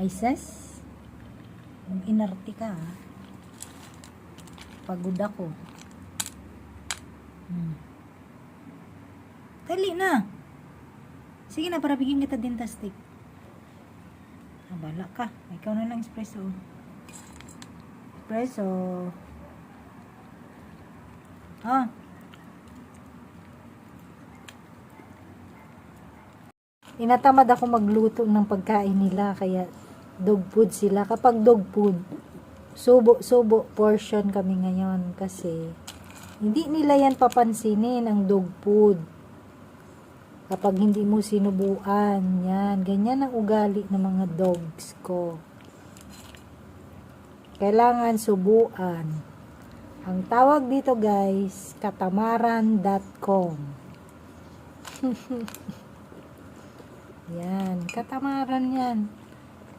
Ay, sis. Inarte ka, ha? Pagod ako. Dali na. Sige na, para bigyan kita dentastic. Bala ka. Ikaw na lang espresso. Espresso. Ah. Tinatamad ako magluto ng pagkain nila, kaya dog food sila. Kapag dog food, subo portion kami ngayon kasi hindi nila yan papansinin ang dog food. Kapag hindi mo sinubuan, yan, ganyan ang ugali ng mga dogs ko. Kailangan subuan. Ang tawag dito, guys, katamaran.com. Yan, katamaran yan.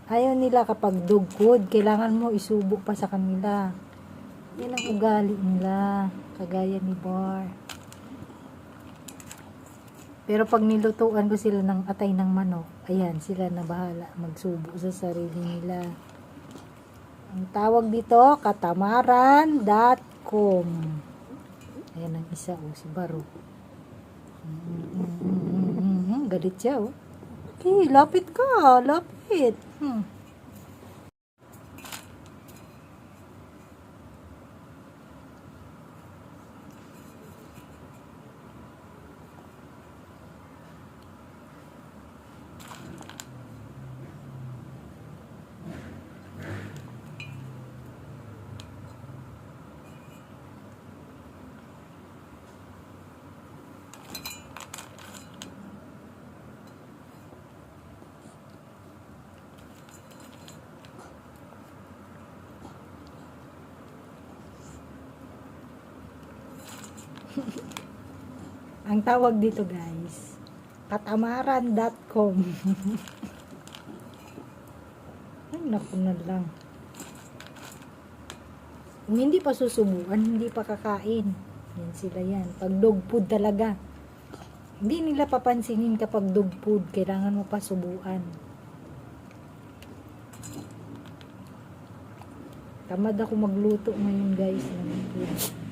Ayaw nila kapag dog food, kailangan mo isubo pa sa kanila. Yan ang ugali nila, kagaya ni Bar. Pero pag nilutuan ko sila ng atay ng manok, ayan, sila na bahala magsubo sa sarili nila. Ang tawag dito, katamaran.com. Ayan ang isa, si Baro. Galit siya, Okay, lapit ka, lapit. Ang tawag dito, guys, katamaran.com. Ay, naku na lang. Kung hindi pa susubuan, hindi pa kakain. Yan sila yan. Pag dog food talaga. Hindi nila papansinin kapag dog food. Kailangan mo pa subuan. Tamad ako magluto ngayon, guys, ng food.